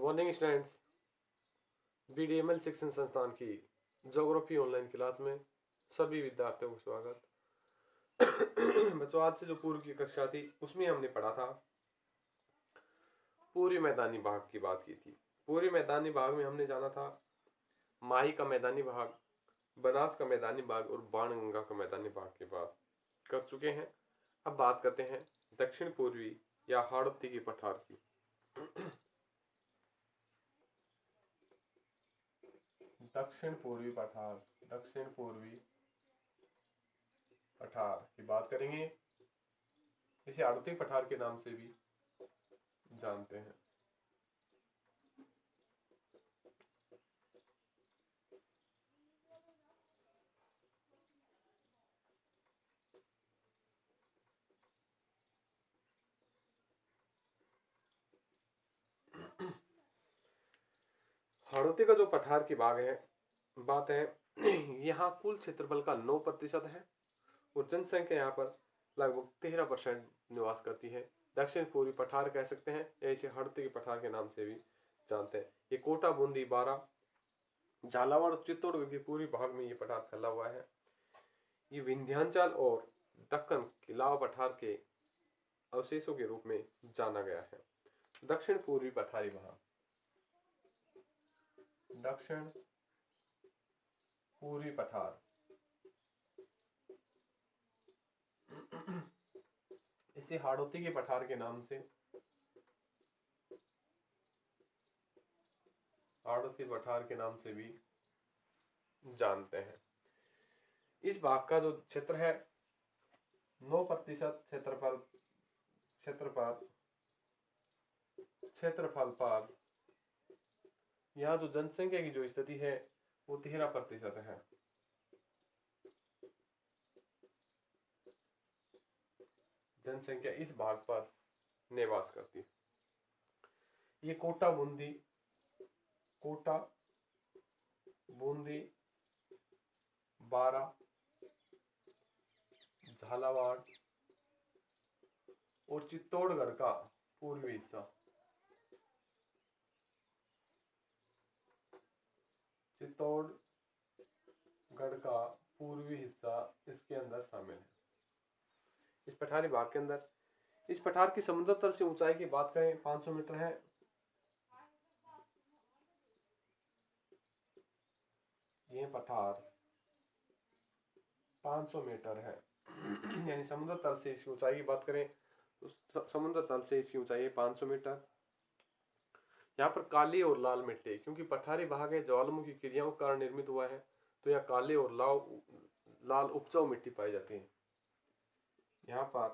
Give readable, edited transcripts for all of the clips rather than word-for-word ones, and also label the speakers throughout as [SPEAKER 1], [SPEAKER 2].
[SPEAKER 1] Morning students, BDML शिक्षण संस्थान की ज्योग्राफी ऑनलाइन क्लास में सभी विद्यार्थियों को स्वागत। बच्चों, आज से जो पूर्व की कक्षा थी उसमें हमने पढ़ा था, पूर्वी मैदानी भाग की बात की थी। पूर्वी मैदानी भाग में हमने जाना था माही का मैदानी भाग, बनास का मैदानी भाग और बाणगंगा का मैदानी भाग की बात कर चुके हैं। अब बात करते हैं दक्षिण पूर्वी या हाड़ौती की पठार की। दक्षिण पूर्वी पठार की बात करेंगे। इसे हाड़ौती पठार के नाम से भी जानते हैं। हाड़ौती का जो पठार की बात है यहाँ कुल क्षेत्रफल का 9% है और जनसंख्या यहाँ पर लगभग 13% निवास करती है। दक्षिण पूर्वी पठार कह सकते हैं या इसे हाड़ौती के पठार के नाम से भी जानते हैं। ये कोटा, बूंदी, बारा, झालावाड़ और चित्तौड़गढ़ के पूर्वी भाग में ये पठार फैला हुआ है। ये विंध्याचल और दक्कन के लावा पठार के अवशेषों के रूप में जाना गया है। दक्षिण पूर्वी पठारी भाग, दक्षिण पूर्वी पठार, इसे हाड़ौती के पठार के नाम से, हाड़ौती पठार के नाम से भी जानते हैं। इस भाग का जो क्षेत्र है 9% क्षेत्रफल पर यहाँ जो जनसंख्या की जो स्थिति है वो 13% है। जनसंख्या इस भाग पर निवास करती है। ये कोटा, बूंदी, बारा, झालावाड़ और चित्तौड़गढ़ का पूर्वी हिस्सा, इसके अंदर शामिल है। इस पठारी भाग के अंदर इस पठार की समुद्र तल से ऊंचाई की बात करें 500 मीटर है। ये पठार 500 मीटर है यानी समुद्र तल से इसकी ऊंचाई की बात करें तो समुद्र तल से इसकी ऊंचाई है 500 मीटर। यहाँ पर काली और लाल मिट्टी, क्योंकि पठारी भाग है ज्वालामुखी क्रियाओं के कारण निर्मित हुआ है, तो यहाँ काली और लाल उपजाऊ मिट्टी पाई जाती है। यहाँ पर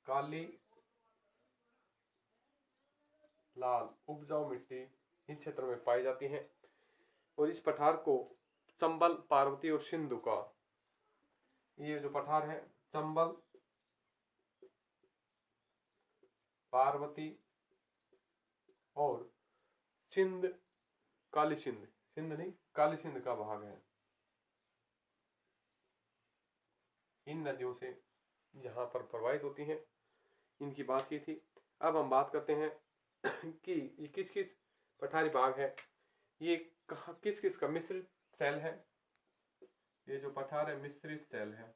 [SPEAKER 1] काली, लाल उपजाऊ मिट्टी इन क्षेत्रों में पाई जाती है। और इस पठार को चंबल, पार्वती और सिंधु का, ये जो पठार है चंबल, पार्वती और काली सिंध का भाग है। इन नदियों से यहाँ पर प्रवाहित होती हैं, इनकी बात की थी। अब हम बात करते हैं कि ये किस किस पठारी भाग है, ये किस किस का मिश्रित सेल है। ये जो पठार है मिश्रित सेल है।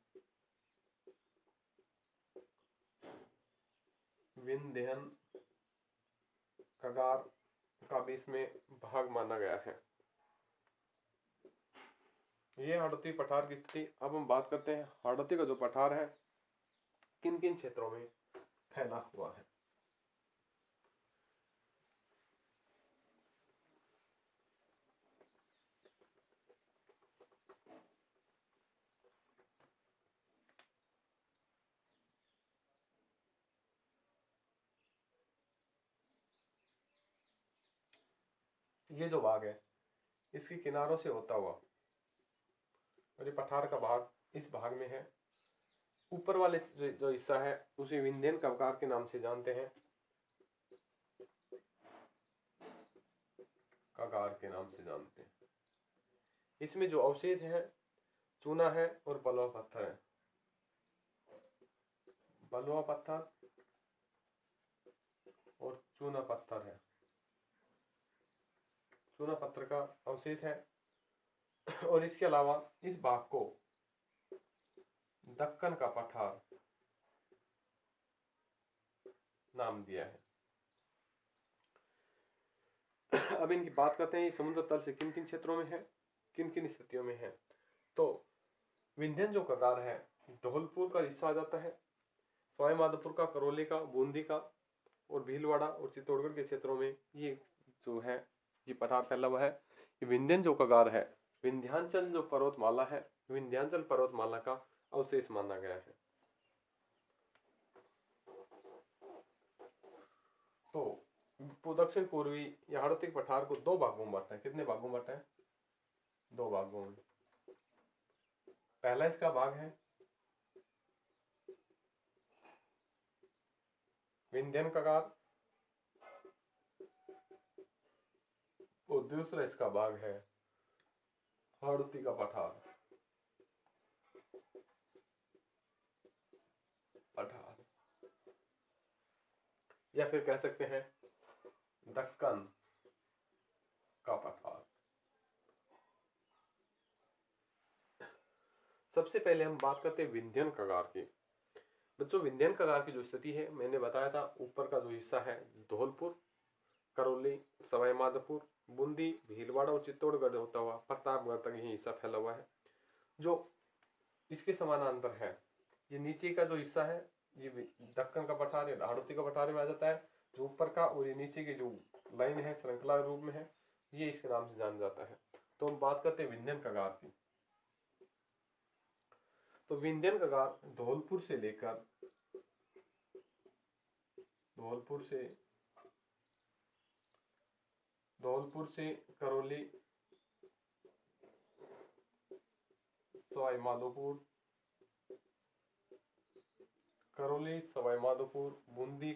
[SPEAKER 1] विंध्यन कगार का भी इसमें भाग माना गया है। ये हाड़ौती पठार की स्थिति। अब हम बात करते हैं हाड़ौती का जो पठार है किन किन क्षेत्रों में फैला हुआ है। ये जो भाग है इसके किनारों से होता हुआ और ये पठार का भाग इस भाग में है। ऊपर वाले जो हिस्सा है उसे विंध्यन कवकार के नाम से जानते हैं, कगार के नाम से जानते हैं। इसमें जो अवशेष है चूना है और बलुआ पत्थर है। बलुआ पत्थर और चूना पत्थर है। चूना पत्थर का अवशेष है। और इसके अलावा इस भाग को दक्कन का पठार नाम दिया है। अब इनकी बात करते हैं, ये समुद्र तल से किन किन क्षेत्रों में है, किन किन स्थितियों में है। तो विंध्यन जो कगार है धौलपुर का हिस्सा आ जाता है, सवाई माधोपुर का, करौली का, बूंदी का और भीलवाड़ा और चित्तौड़गढ़ के क्षेत्रों में ये जो है ये पठार फैला हुआ है। ये विंध्यन जो कगार है विंध्याचल जो पर्वतमाला है, विंध्याचल पर्वतमाला का अवशेष माना गया है। तो दक्षिण पूर्वी या हाड़ौती पठार को दो भागों में बांटा है। कितने भागों में बांटा है? दो भागों में। पहला इसका भाग है विंध्यन कगार और दूसरा इसका भाग है हाड़ौती का पठार। या फिर कह सकते हैं दक्कन का पठार। सबसे पहले हम बात करते हैं विंध्यन कगार की। बच्चों विंध्यन कगार की जो स्थिति है मैंने बताया था, ऊपर का जो हिस्सा है धौलपुर, करौली, सवाई माधोपुर, बूंदी, भीलवाड़ा और चित्तौड़गढ़ होता हुआ प्रतापगढ़ तक यही हिस्सा फैला हुआ है। जो इसके समानांतर है ये नीचे का जो हिस्सा है ये दक्कन का पठार या हाड़ौती का पठार में आ जाता है। जो ऊपर का और ये नीचे की जो लाइन है श्रृंखला रूप में है ये इसके नाम से जाना जाता है। तो हम बात करते हैं विंध्यन कगार की। तो विंध्यन कगार धौलपुर से लेकर धौलपुर से करौली, सवाई माधोपुर, बूंदी,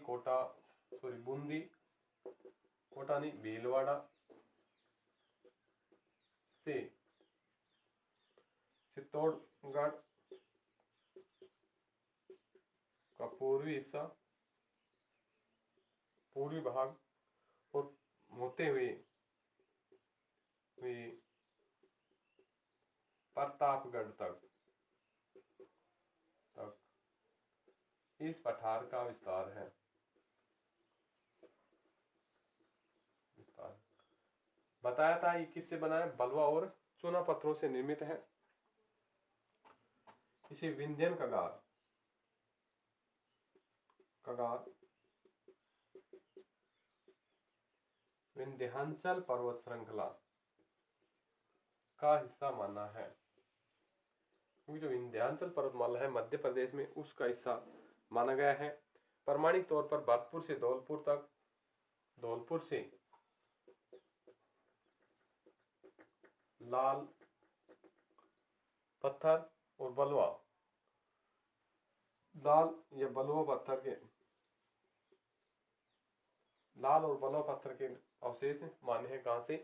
[SPEAKER 1] कोटा नहीं भीलवाड़ा से चित्तौड़गढ़ का पूर्वी हिस्सा, पूर्वी भाग और होते हुए प्रतापगढ़ तक इस पठार का विस्तार है। बताया था ये किससे बना है? बलुआ और चूना पत्थरों से निर्मित है। इसे विंध्यन कगार विंध्याचल पर्वत श्रृंखला का हिस्सा माना है। क्योंकि जो विंध्याचल पर्वतमाला है मध्य प्रदेश में उसका हिस्सा माना गया है। प्रमाणिक तौर पर भरतपुर से धौलपुर तक, धौलपुर से लाल पत्थर और बलुआ, लाल और बलुआ पत्थर के अवशेष माने हैं। कहां से?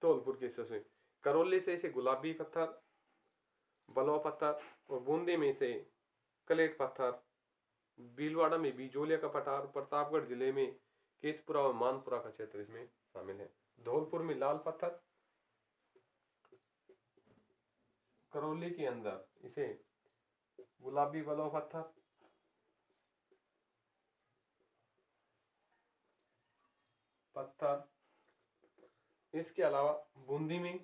[SPEAKER 1] धौलपुर के हिस्से से। करौली से इसे गुलाबी पत्थर, बलुआ पत्थर और बूंदी में से कलेट पत्थर, भीलवाड़ा में बिजोलिया का पठार, प्रतापगढ़ जिले में केशपुरा और मानपुरा का क्षेत्र इसमें शामिल है। धौलपुर में लाल पत्थर, करौली के अंदर इसे गुलाबी बलुआ पत्थर, इसके अलावा बूंदी में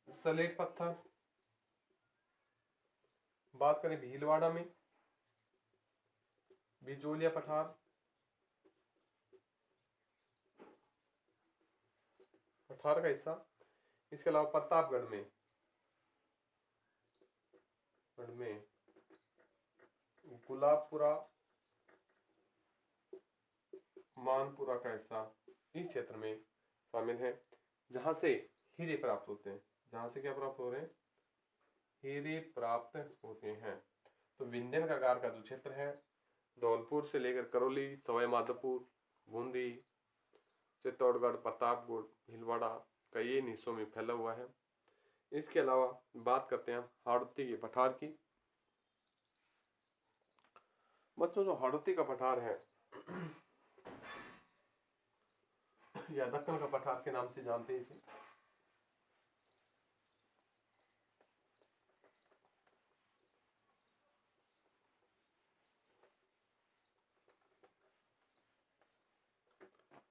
[SPEAKER 1] सलेट पत्थर, बात करें भीलवाड़ा में बिजोलिया पठार का हिस्सा, इसके अलावा प्रतापगढ़ में गुलाबपुरा, मानपुरा का हिस्सा इस क्षेत्र में शामिल है, जहां से हीरे प्राप्त होते हैं। जहां से क्या प्राप्त हो रहे हैं? हीरे प्राप्त होते हैं। तो विंध्यन कगार का जो क्षेत्र है धौलपुर से लेकर करौली, सवाई माधोपुर, बूंदी, चित्तौड़गढ़, प्रतापगढ़, भीलवाड़ा कई हिस्सों में फैला हुआ है। इसके अलावा बात करते हैं हाड़ौती के पठार की। बच्चों जो हाड़ौती का पठार है या दक्कन का पठार के नाम से जानते हैं इसे।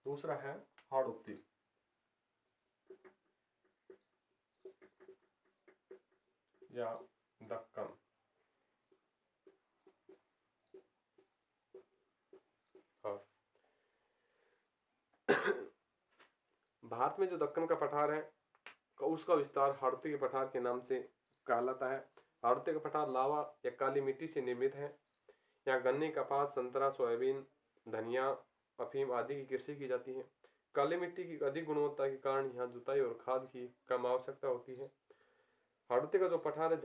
[SPEAKER 1] दूसरा है हाड़ौती या दक्कन। हाँ, भारत में जो दक्कन का पठार है उसका विस्तार हाड़ौती के पठार के नाम से कहलाता है। हाड़ौती का पठार लावा या काली मिट्टी से निर्मित है। यहाँ गन्ने, कपास, संतरा, सोयाबीन, धनिया, अफीम आदि की कृषि की जाती है। काली मिट्टी की अधिक गुणवत्ता के कारण यहाँ जुताई और खाद की कम आवश्यकता होती है। हाड़ौती का जो पठार है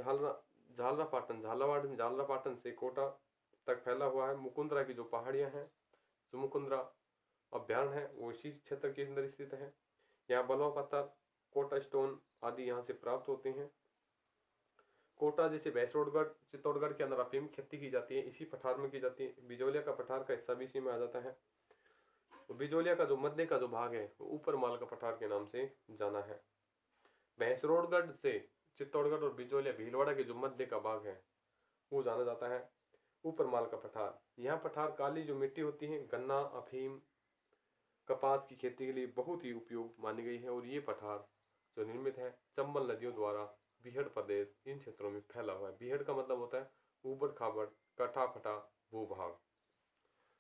[SPEAKER 1] झालरापाटन से कोटा तक फैला हुआ है। मुकुंदरा की जो पहाड़ियाँ हैं, जो मुकुंदरा अभ्यारण्य है, वो इसी क्षेत्र के अंदर स्थित है। यहाँ बलुआ पत्थर, कोटा स्टोन आदि यहाँ से प्राप्त होते हैं। कोटा जैसे भैंसरोडगढ़, चित्तौड़गढ़ के अंदर अफीम खेती की जाती है, इसी पठार में की जाती है। बिजोलिया का पठार का हिस्सा भी इसी में आ जाता है। बिजोलिया का जो मध्य का जो भाग है वो ऊपर माल का पठार के नाम से जाना है। भैंसरोडगढ़ से चित्तौड़गढ़ और बिजोलिया भीलवाड़ा के जो मध्य का भाग है वो जाना जाता है ऊपर माल का पठार। यहाँ पठार काली जो मिट्टी होती है गन्ना, अफीम, कपास की खेती के लिए बहुत ही उपयोग मानी गई है। और ये पठार जो निर्मित है चंबल नदियों द्वारा बीहड़ प्रदेश इन क्षेत्रों में फैला हुआ है। बीहड़ का मतलब होता है ऊबड़ खाबड़, कटा फटा भूभाग।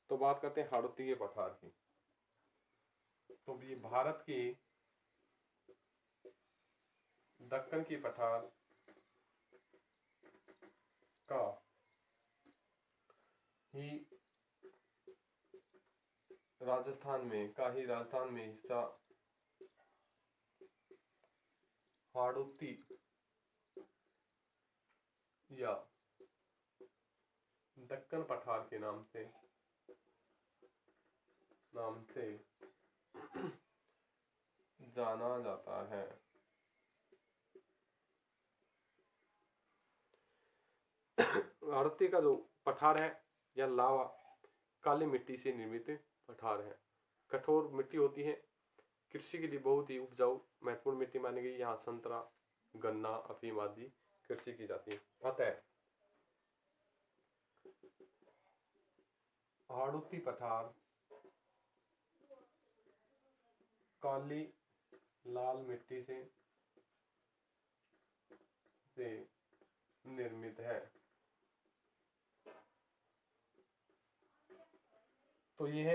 [SPEAKER 1] तो बात करते हैं हाड़ौती के पठार की। तो ये भारत के दक्कन की पठार का ही राजस्थान में हिस्सा हाड़ौती या दक्कन पठार के नाम से जाना जाता है। हाड़ौती का जो पठार है यह लावा काली मिट्टी से निर्मित पठार है। कठोर मिट्टी होती है, कृषि के लिए बहुत ही उपजाऊ महत्वपूर्ण मिट्टी मानी गई। यहाँ संतरा, गन्ना, अफीम आदि कृषि की जाती है। अतः हाड़ौती पठार काली लाल मिट्टी से निर्मित है। तो यह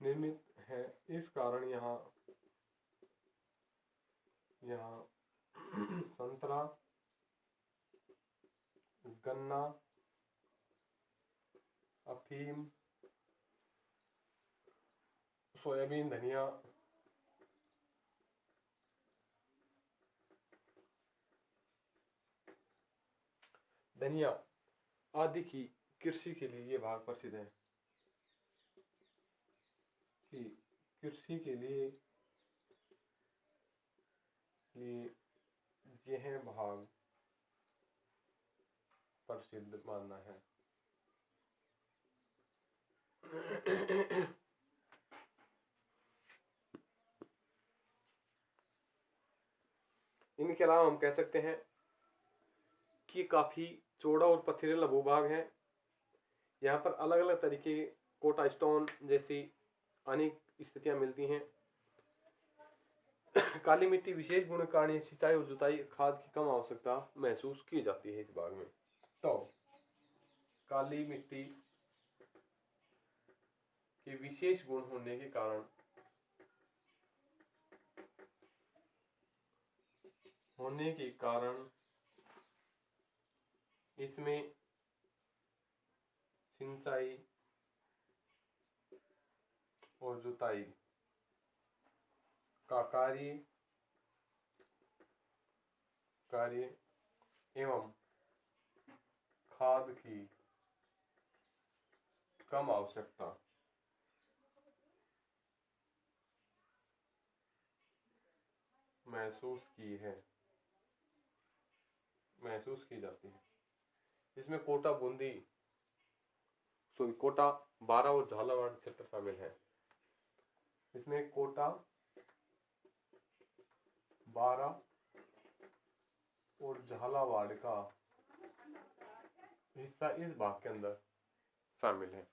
[SPEAKER 1] निर्मित है इस कारण यहाँ संतरा, गन्ना, अफीम, सोयाबीन, धनिया आदि की कृषि के लिए ये भाग प्रसिद्ध है। कि कृषि के लिए यह भाग प्रसिद्ध मानना है। इनके अलावा हम कह सकते हैं कि काफी चौड़ा और पथरीला भूभाग है। यहाँ पर अलग अलग तरीके के कोटा स्टोन जैसी अनेक स्थितियां मिलती हैं। काली मिट्टी विशेष गुण के कारण सिंचाई और जुताई खाद की कम आवश्यकता महसूस की जाती है इस भाग में। तो काली मिट्टी के विशेष गुण होने के कारण इसमें सिंचाई और जुताई का कार्य एवं खाद की कम आवश्यकता महसूस की जाती है। इसमें कोटा बारा और झालावाड़ क्षेत्र शामिल है। इसमें कोटा, बारा और झालावाड़ का हिस्सा इस भाग के अंदर शामिल है।